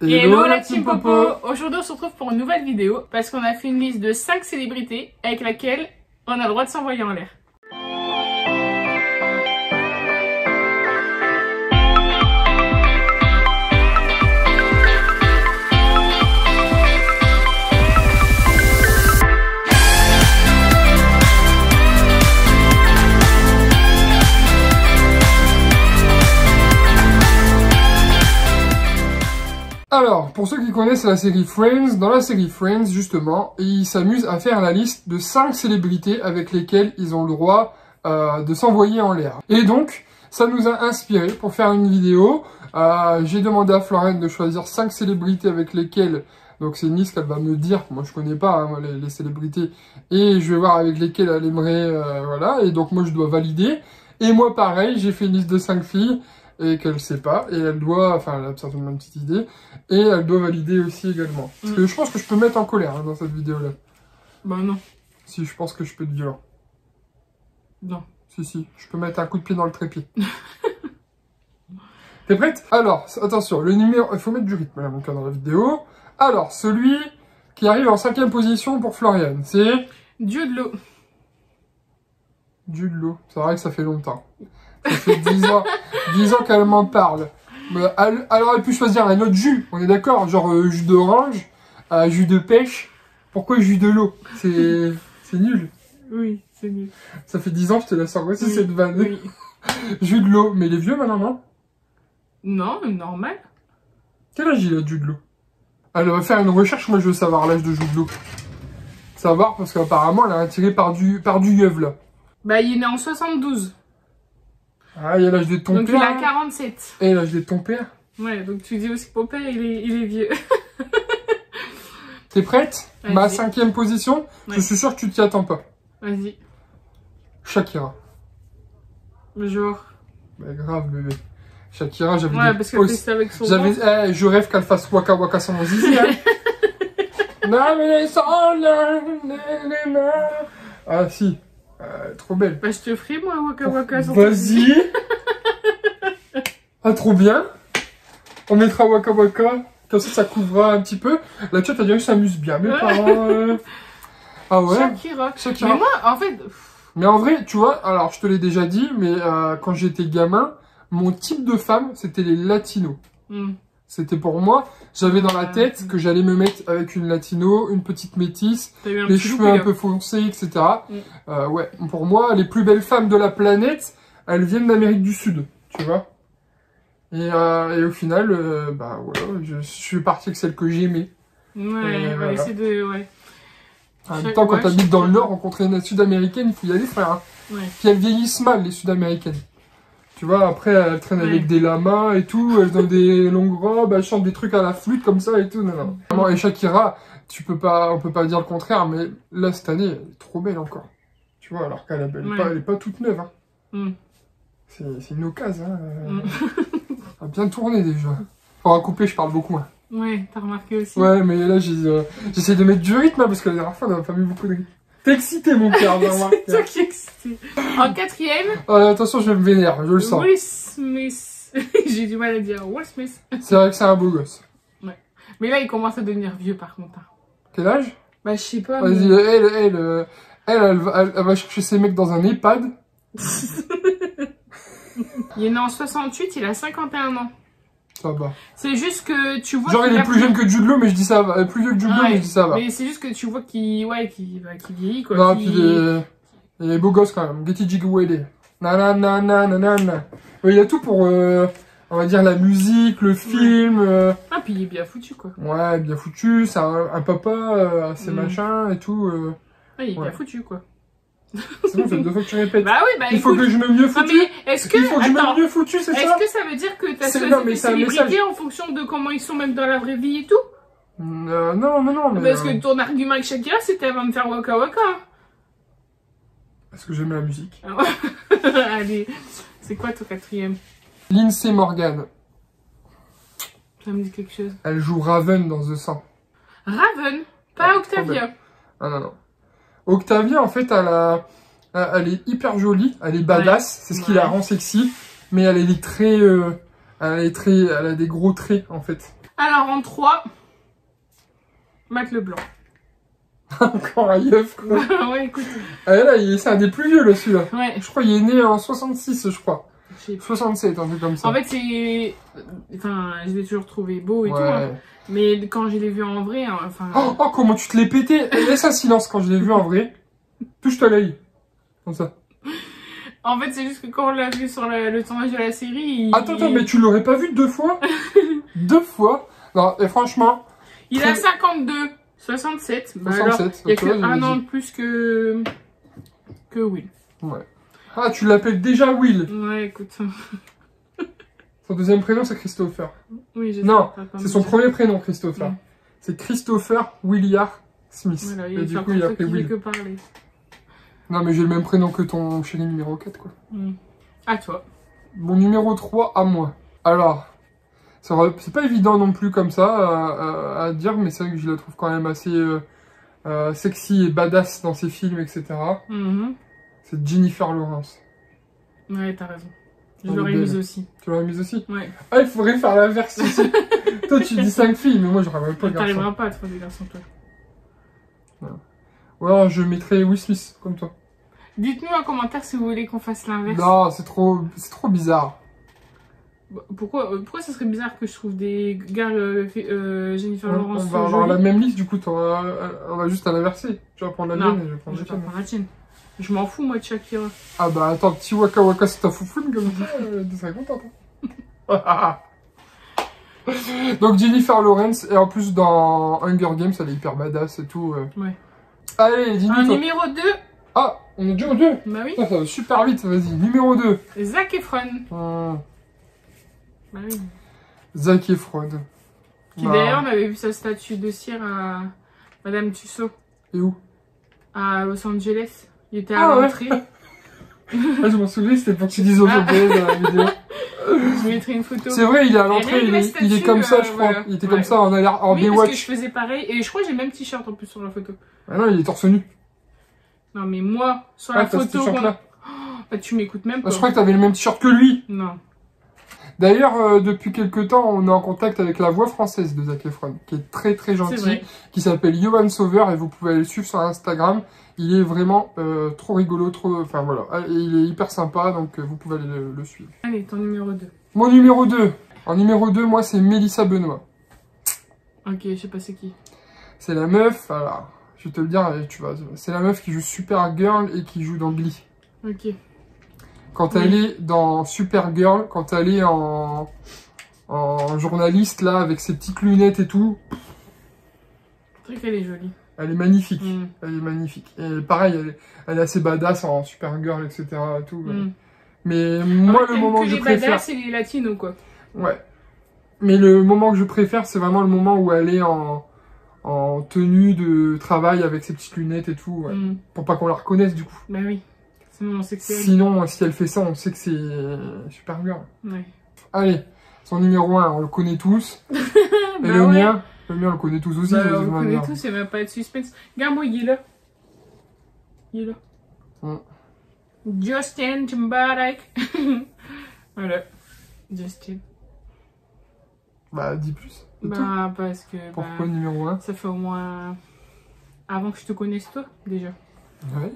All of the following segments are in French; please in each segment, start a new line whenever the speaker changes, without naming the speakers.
Hello la team Popo. Aujourd'hui on se retrouve pour une nouvelle vidéo parce qu'on a fait une liste de 5 célébrités avec laquelle on a le droit de s'envoyer en l'air.
Alors, pour ceux qui connaissent la série Friends, dans la série Friends, justement, ils s'amusent à faire la liste de 5 célébrités avec lesquelles ils ont le droit de s'envoyer en l'air. Et donc, ça nous a inspiré pour faire une vidéo. J'ai demandé à Florence de choisir 5 célébrités avec lesquelles, donc c'est une liste qu'elle va me dire, moi je connais pas hein, les célébrités, et je vais voir avec lesquelles elle aimerait, voilà, et donc moi je dois valider. Et moi pareil, j'ai fait une liste de 5 filles, et qu'elle sait pas, et elle doit, enfin elle a certainement une petite idée, et elle doit valider aussi également. Parce que je pense que je peux me mettre en colère hein, dans cette vidéo-là.
Bah non.
Si, je pense que je peux être violent.
Non.
Si, je peux mettre un coup de pied dans le trépied. T'es prête? Alors, attention, le numéro, il faut mettre du rythme là, mon cas dans la vidéo. Alors, celui qui arrive en 5e position pour Florian, c'est...
Jude Law.
Jude Law, c'est vrai que ça fait longtemps. Ça fait 10 ans qu'elle m'en parle. Elle aurait pu choisir un autre jus, on est d'accord, genre jus d'orange, jus de pêche. Pourquoi jus de l'eau? C'est nul.
Oui, c'est nul.
Ça fait 10 ans, je te la sors aussi cette vanne.
Oui.
Jus de l'eau, mais il est vieux maintenant, non?
Non, normal.
Quel âge il a, Jude Law? Elle va faire une recherche, moi je veux savoir l'âge de Jude Law. Savoir, parce qu'apparemment elle est attirée par du yeuve là.
Bah il est né en 72.
Ah, il y a l'âge de ton
donc
père.
Donc il a 47.
Et l'âge de ton père.
Ouais, donc tu dis aussi que mon père il est vieux.
T'es prête? Ma 5e position, ouais. Je suis sûr que tu t'y attends pas.
Vas-y.
Shakira.
Genre.
Bah grave bébé. Shakira, j'avais
ouais, parce qu'elle fait ça avec son
je rêve qu'elle fasse Waka Waka sans mon zizi. Hein. Ah si. Trop belle.
Bah je te ferai moi Waka Waka sans
Vas-y. Ah trop bien. On mettra Waka Waka. Comme ça couvrira un petit peu. La tchèque, t'as dit que ça s'amuse bien. Mes parents... Ah ouais.
Shakira. Mais moi, en fait...
Mais en vrai, tu vois, alors je te l'ai déjà dit, mais quand j'étais gamin, mon type de femme, c'était les latinos. C'était pour moi, j'avais dans la tête que j'allais me mettre avec une latino, une petite métisse, les cheveux un peu foncés, etc. Ouais, pour moi, les plus belles femmes de la planète, elles viennent d'Amérique du Sud, tu vois. Et au final, bah voilà, je suis parti avec celle que j'aimais.
Ouais, voilà. C'est de... Ouais.
En même temps, quand t'habites dans le Nord, rencontrer une Sud-Américaine, il faut y aller, frère. Hein. Ouais. Puis elles vieillissent mal, les Sud-Américaines. Tu vois, après, elles traînent avec des lamas et tout, elles ont des longues robes, elles chantent des trucs à la flûte comme ça et tout. Non, non. Et Shakira, on peut pas dire le contraire, mais là, cette année, elle est trop belle encore. Tu vois, alors qu'elle elle est pas toute neuve. Hein. C'est une occasion. Hein. Elle a bien tourné déjà. Faudra couper, je parle beaucoup. Hein.
Ouais, t'as remarqué aussi.
Ouais, mais là, j'essaie de mettre du rythme, hein, parce que la dernière fois, on n'a pas mis beaucoup de rythme. T'es excité, mon père.
C'est toi qui es excité. En 4e...
attention, je me vénère, je le sens.
Will Smith. J'ai du mal à dire Will Smith.
C'est vrai que c'est un beau gosse.
Ouais. Mais là, il commence à devenir vieux, par contre.
Quel âge?
Bah, je sais pas.
Vas-y, mais... elle va chercher ses mecs dans un EHPAD.
Il est né en 68, il a 51 ans.
Ça va.
C'est juste que tu vois...
Genre il est plus jeune que Jude Law, mais je dis ça va. Plus vieux que Jude Law, mais je dis ça va.
Mais c'est juste que tu vois qu'il vieillit, quoi.
Non, puis il est beau gosse quand même. Getty Jigwele. Nanana. Il a tout pour, on va dire, la musique, le film.
Ah, puis il est bien foutu, quoi.
Ouais, bien foutu. C'est un papa, c'est machin et tout.
Ouais, il est bien foutu, quoi.
C'est bon, ça fait 2 fois que tu répètes.
Bah oui, bah
il faut que je me mieux foutu.
Est-ce que...
Il faut que je me mieux foutu, c'est ça?
Est-ce que ça veut dire que t'as choisi des célébrités en fonction de comment ils sont même dans la vraie vie et tout?
Non, mais...
Parce que ton argument avec Shakira, c'était elle va me faire Waka Waka.
Parce que j'aime la musique.
Allez, c'est quoi ton 4e?
Lindsay Morgan.
Ça me dit quelque chose.
Elle joue Raven dans The 100.
Raven? Pas Octavia.
Ah non. Octavia, en fait, elle est hyper jolie, elle est badass, c'est ce qui la rend sexy, mais elle a des traits, elle a des gros traits, en fait.
Alors, en 3, Matt Leblanc.
Encore un yeuf, quoi.
Ouais, écoute.
Ah là, c'est un des plus vieux, là, celui-là.
Ouais.
Je crois qu'il est né en 66, je crois.
Je sais pas.
67, un truc comme ça.
En fait, c'est... Enfin, je l'ai toujours trouvé beau et
Ouais.
tout. Hein. Mais quand je l'ai vu en vrai, hein, enfin...
Oh, comment tu te l'es pété. Laisse un silence quand je l'ai vu en vrai. Touche-toi l'œil. Comme ça.
En fait, c'est juste que quand on l'a vu sur le tournage de la série...
Attends, mais tu l'aurais pas vu 2 fois? 2 fois? Non, et franchement...
Il a 52, 67. Bah
67,
alors, il y a
tu vois,
que
j'avais
un an
dit.
de plus que Will.
Ouais. Ah, tu l'appelles déjà Will.
Ouais, écoute.
Son deuxième prénom, c'est Christopher.
Oui, je
Non,
sais pas
c'est son premier prénom, Christopher.
Ouais.
C'est Christopher Williard Smith.
Voilà,
Et
il
du
fait
coup, il a
pour
appelé
ça qu'il
Will.
fait que parler.
Non, mais j'ai le même prénom que ton chéri numéro 4, quoi.
À toi.
Mon numéro 3, à moi. Alors, c'est pas évident non plus comme ça à dire, mais c'est vrai que je la trouve quand même assez sexy et badass dans ses films, etc. C'est Jennifer Lawrence.
Ouais, t'as raison. Je
Elle est
l'aurais
belle.
mise aussi.
Tu l'aurais mise aussi?
Ouais.
Ah, il faudrait faire l'inverse aussi. Toi, tu dis 5 filles, mais moi, j'aurais même pas de garçon.
T'arriveras pas à trouver des garçons, toi.
Ou alors, je mettrais Will Smith, comme toi.
Dites-nous en commentaire si vous voulez qu'on fasse l'inverse.
Non, c'est trop bizarre.
Pourquoi ça serait bizarre que je trouve des gars Jennifer
On
Lawrence
va avoir
jolis
la même liste, du coup, on va juste à l'inverser. Tu vas prendre la
Non,
mienne et je vais prendre
je
la
vais pas
tienne.
prendre la tienne. Je m'en fous, moi, de Shakira.
Ah bah attends, petit waka waka c'est ta foufoune comme ça, tu serais contente. Hein. Donc Jennifer Lawrence, et en plus dans Hunger Games, elle est hyper badass et tout.
Ouais.
Allez, dis-nous
Un
toi.
numéro 2.
Ah, on est déjà au 2.
Bah oui.
Ça va super vite, vas-y. Numéro 2.
Zac Efron. Bah oui.
Zac Efron.
Qui
Bah,
d'ailleurs, on avait vu sa statue de cire à Madame Tussaud.
Et où?
À Los Angeles. Il était
Ah
à
ouais.
l'entrée.
Ah, je m'en souviens, c'était pour que tu dises aux gens dans la vidéo.
Je mettrai une photo.
C'est vrai, il est à l'entrée,
rien que la
il est
statue,
comme ça, je crois.
voilà.
Il était
Ouais.
comme ça en alerte, en
Oui, parce que
Baywatch.
je faisais pareil. Et je crois que j'ai le même t-shirt en plus sur la photo.
Ah non, il est torse nu.
Non, mais moi, sur
Ah,
la
t'as ce
photo...
t-shirt-là.
Bah, tu m'écoutes même
Ah,
pas.
je crois que t'avais le même t-shirt que lui.
Non.
D'ailleurs, depuis quelques temps, on est en contact avec la voix française de Zac Efron, qui est très très
C'est
gentil,
vrai.
qui s'appelle Johan Sauveur, et vous pouvez aller le suivre sur Instagram. Il est vraiment trop rigolo, enfin voilà, et il est hyper sympa, donc vous pouvez aller le suivre.
Allez, ton numéro 2.
Mon numéro 2. En numéro 2, moi, c'est Mélissa Benoît.
Ok, je sais pas c'est qui.
C'est la meuf, alors, je vais te le dire, tu vois, c'est la meuf qui joue Supergirl et qui joue dans Glee.
Ok.
Quand elle est dans Supergirl, quand elle est en journaliste, là, avec ses petites lunettes et tout,
Je trouve qu'elle est jolie.
elle est magnifique.
Mm.
Elle est magnifique. Et pareil, elle est assez badass en Supergirl, etc. Et tout, ouais. Mais moi, le moment que je préfère...
badass et les latinos, quoi.
Ouais. Mais le moment que je préfère, c'est vraiment le moment où elle est en tenue de travail avec ses petites lunettes et tout. Ouais. Pour pas qu'on la reconnaisse, du coup.
Bah oui. Sinon, on sait que c'est elle.
Sinon, si elle fait ça, on sait que c'est Supergirl.
Ouais.
Allez, son numéro 1, on le connaît tous. Et
Bah
le
ouais.
mien, on le connaît tous aussi.
Bah,
de toute
on le connaît
manière.
tous, c'est même pas de suspense. Regarde-moi, il est là. Il est là. Justin Timberlake. Voilà. Justin.
Bah, dis plus. Et toi
Bah, parce que...
Pourquoi le numéro 1?
Ça fait au moins... Avant que je te connaisse, toi, déjà.
Ouais.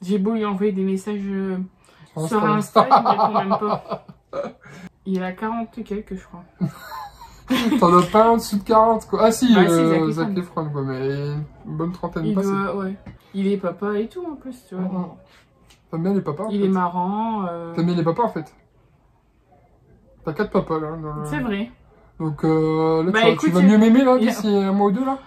J'ai beau lui envoyer des messages
Sur
sur
Insta.
Insta, il me répond même pas. Il a 40 et quelques, je crois.
T'en as pas en dessous de 40, quoi. Ah si,
Bah, si,
Zac Efron, quoi, mais une bonne trentaine
Il
passée.
doit, ouais. Il est papa et tout, en plus, tu vois.
T'aimes bien les papas, en
Il
fait.
est marrant.
T'aimes bien les papas, en fait. T'as 4 papas, là. Dans le...
C'est vrai.
Donc, là,
Bah,
tu
écoute,
vas mieux m'aimer, là,
il y a-
d'ici un mois ou deux, là.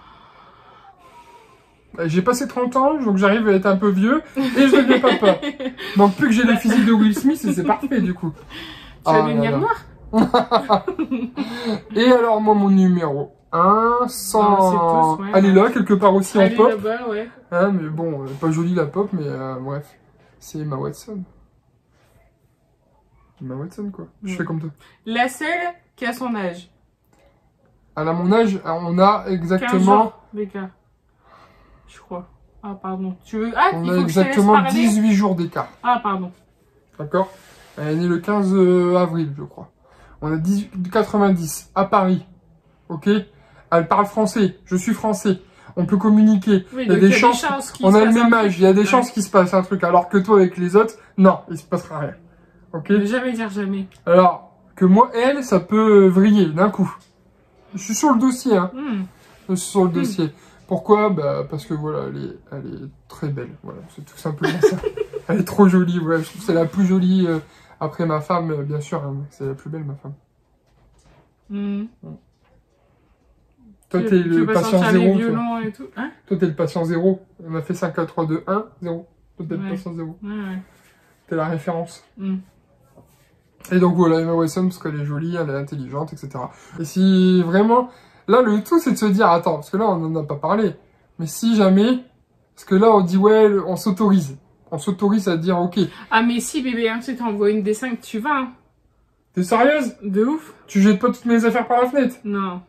J'ai passé 30 ans, donc j'arrive à être un peu vieux, et je deviens papa. Donc, plus que j'ai le physique de Will Smith, c'est parfait, du coup.
Tu vas
Ah,
devenir
là, là.
noir.
Et alors, moi, mon numéro 1, sans...
Ah, c'est tous, ouais.
Elle est là, quelque part aussi, en
Allez,
pop.
là-bas, ouais.
Hein, mais bon, pas jolie la pop, mais bref. C'est Emma Watson. Emma Watson, quoi. Je
Ouais.
fais comme toi.
La seule qui a son âge.
À mon âge, on a
15
exactement...
jours d'écart. Je crois. Ah, pardon. Tu veux... Ah,
On
il
a
faut que je te laisse
exactement
parler.
18 jours d'écart.
Ah, pardon.
D'accord? Elle est née le 15 avril, je crois. On a 18,90 à Paris. Ok? Elle parle français. Je suis français. On peut communiquer.
Oui,
il y a des chances. On a le même âge. Il y a des chances qu'il se passe un truc. Alors que toi, avec les autres, non, il se passera rien. Ok?
Ne jamais dire jamais.
Alors, que moi, elle, ça peut vriller d'un coup. Je suis sur le dossier, hein. Je suis sur le dossier. Pourquoi? Bah, parce que voilà, elle est très belle. Voilà, c'est tout simplement ça. Elle est trop jolie, ouais. Je trouve que c'est la plus jolie après ma femme, bien sûr. Hein, c'est la plus belle, ma femme. Toi, t'es le patient zéro.
Et tout. Hein,
toi, t'es le patient zéro. On a fait 5, 4, 3, 2, 1, 0. Toi, t'es le patient zéro.
Ouais.
T'es la référence. Et donc voilà, Emma Watson, parce qu'elle est jolie, elle est intelligente, etc. Et si vraiment... Là, le tout, c'est de se dire, attends, parce que là, on n'en a pas parlé. Mais si jamais... Parce que là, on dit, ouais, on s'autorise. On s'autorise à dire, ok.
Ah, mais si, bébé, hein, tu t'envoies une des 5, tu vas, hein.
T'es sérieuse?
De ouf.
Tu jettes pas toutes mes affaires par la fenêtre?
Non.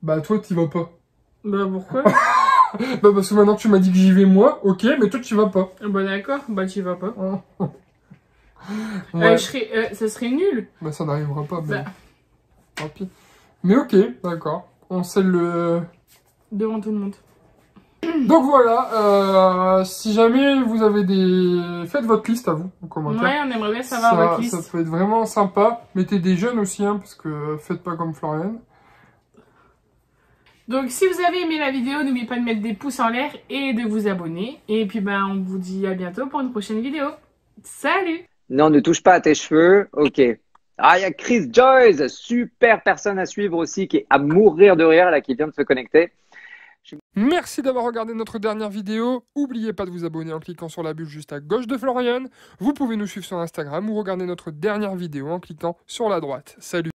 Bah, toi, t'y vas pas.
Bah, pourquoi?
Bah, parce que maintenant, tu m'as dit que j'y vais, moi, ok, mais toi, t'y vas pas.
Bah, d'accord, bah, t'y vas pas.
Ouais.
Ça serait nul.
Bah, ça n'arrivera pas, mais...
Bah.
Tant pis. Mais ok, d'accord. On scelle le...
Devant tout le monde.
Donc voilà, si jamais vous avez des... Faites votre liste à vous, en commentaire.
Ouais, on aimerait bien savoir votre liste.
Ça peut être vraiment sympa. Mettez des jeunes aussi, hein, parce que faites pas comme Florian.
Donc si vous avez aimé la vidéo, n'oubliez pas de mettre des pouces en l'air et de vous abonner. Et puis ben, on vous dit à bientôt pour une prochaine vidéo. Salut!
Non, ne touche pas à tes cheveux. Ok. Ah, il y a Chris Joyce, super personne à suivre aussi, qui est à mourir de rire, là, qui vient de se connecter.
Merci d'avoir regardé notre dernière vidéo. N'oubliez pas de vous abonner en cliquant sur la bulle juste à gauche de Florian. Vous pouvez nous suivre sur Instagram ou regarder notre dernière vidéo en cliquant sur la droite. Salut!